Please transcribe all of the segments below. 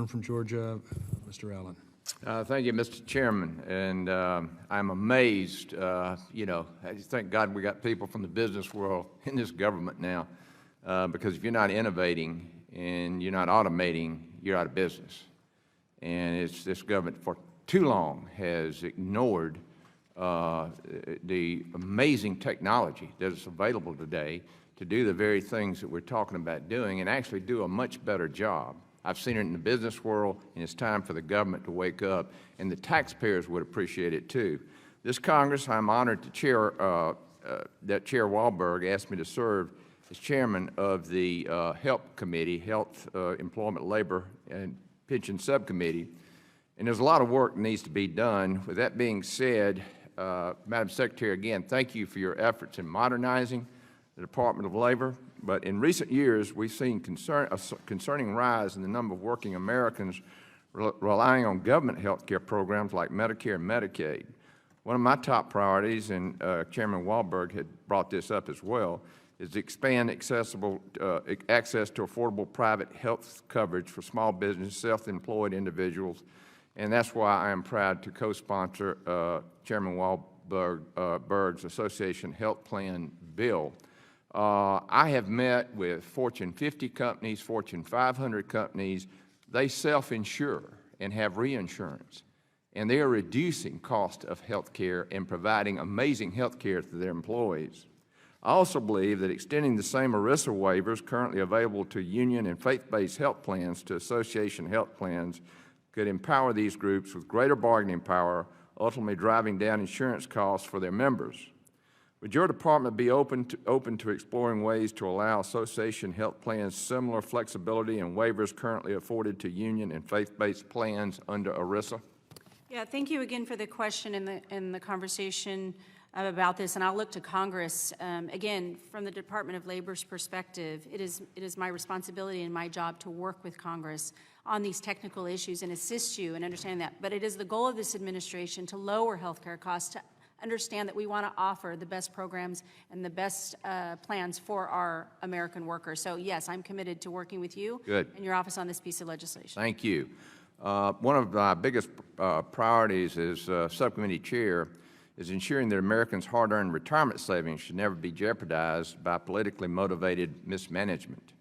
gentleman from Georgia, Mr. Allen. Thank you, Mr. Chairman. And I'm amazed, I just thank God we got people from the business world in this government now, because if you're not innovating and you're not automating, you're out of business. And this government for too long has ignored the amazing technology that is available today to do the very things that we're talking about doing and actually do a much better job. I've seen it in the business world, and it's time for the government to wake up, and the taxpayers would appreciate it too. This Congress, I'm honored to chair, that Chair Walberg asked me to serve as chairman of the HELP Committee, Health, Employment, Labor, and Pension Subcommittee, and there's a lot of work that needs to be done. With that being said, Madam Secretary, again, thank you for your efforts in modernizing the Department of Labor. But in recent years, we've seen a concerning rise in the number of working Americans relying on government health care programs like Medicare and Medicaid. One of my top priorities, and Chairman Walberg had brought this up as well, is to expand access to affordable private health coverage for small business, self-employed individuals. And that's why I am proud to co-sponsor Chairman Walberg's Association Health Plan bill. I have met with Fortune 50 companies, Fortune 500 companies. They self-insure and have reinsurance, and they are reducing cost of health care and providing amazing health care to their employees. I also believe that extending the same ERISA waivers currently available to union and faith-based health plans to association health plans could empower these groups with greater bargaining power, ultimately driving down insurance costs for their members. Would your department be open to exploring ways to allow association health plans similar flexibility and waivers currently afforded to union and faith-based plans under ERISA? Yeah, thank you again for the question and the conversation about this, and I'll look to Congress. Again, from the Department of Labor's perspective, it is my responsibility and my job to work with Congress on these technical issues and assist you in understanding that. But it is the goal of this administration to lower health care costs, to understand that we want to offer the best programs and the best plans for our American workers. So yes, I'm committed to working with you and your office on this piece of legislation. Thank you. One of my biggest priorities as subcommittee chair is ensuring that Americans' hard-earned retirement savings should never be jeopardized by politically motivated mismanagement.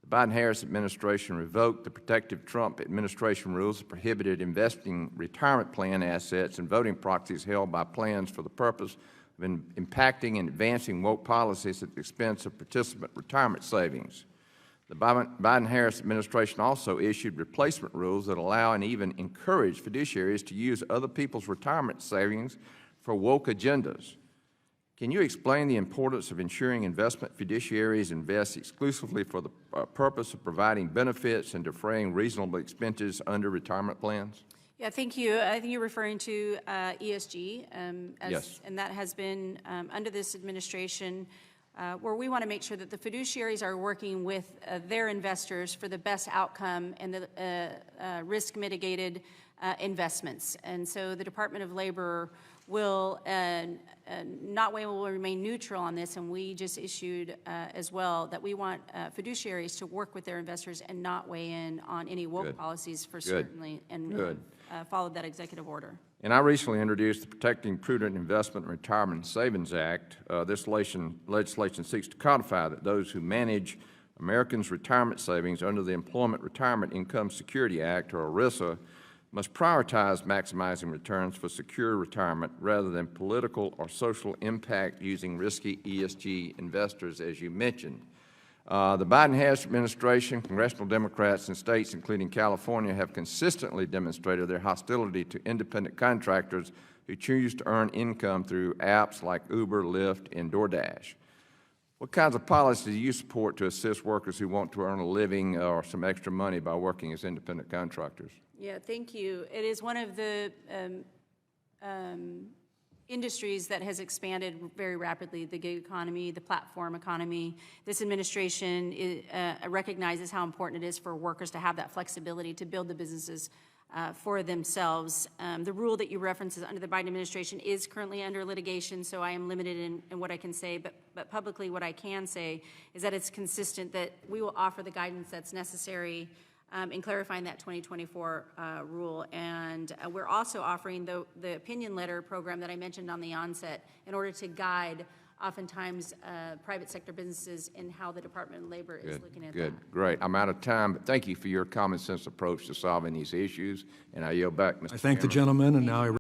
The Biden-Harris administration revoked the protective Trump administration rules that prohibited investing retirement plan assets and voting proxies held by plans for the purpose of impacting and advancing woke policies at the expense of participant retirement savings. The Biden-Harris administration also issued replacement rules that allow and even encourage fiduciaries to use other people's retirement savings for woke agendas. Can you explain the importance of ensuring investment fiduciaries invest exclusively for the purpose of providing benefits and defraying reasonable expenses under retirement plans? Yeah, thank you. I think you're referring to ESG, yes. And that has been under this administration where we want to make sure that the fiduciaries are working with their investors for the best outcome and the risk-mitigated investments. And so the Department of Labor will remain neutral on this, and we just issued as well that we want fiduciaries to work with their investors and not weigh in on any woke policies for certainly, and followed that executive order. And I recently introduced the Protecting Prudent Investment and Retirement Savings Act. This legislation seeks to codify that those who manage Americans' retirement savings under the Employment Retirement Income Security Act, or ERISA, must prioritize maximizing returns for secure retirement rather than political or social impact using risky ESG investors, as you mentioned. The Biden-Harris administration, congressional Democrats, and states, including California, have consistently demonstrated their hostility to independent contractors who choose to earn income through apps like Uber, Lyft, and DoorDash. What kinds of policies do you support to assist workers who want to earn a living or some extra money by working as independent contractors? Yeah, thank you. It is one of the industries that has expanded very rapidly, the gig economy, the platform economy. This administration recognizes how important it is for workers to have that flexibility to build the businesses for themselves. The rule that you reference under the Biden administration is currently under litigation, so I am limited in what I can say, but publicly what I can say is that it's consistent that we will offer the guidance that's necessary in clarifying that 2024 rule. And we're also offering the opinion letter program that I mentioned on the onset in order to guide oftentimes private sector businesses in how the Department of Labor is looking at that. Good, great. I'm out of time, but thank you for your common sense approach to solving these issues, and I yield back, Mr. I thank the Chairman. gentleman, and now I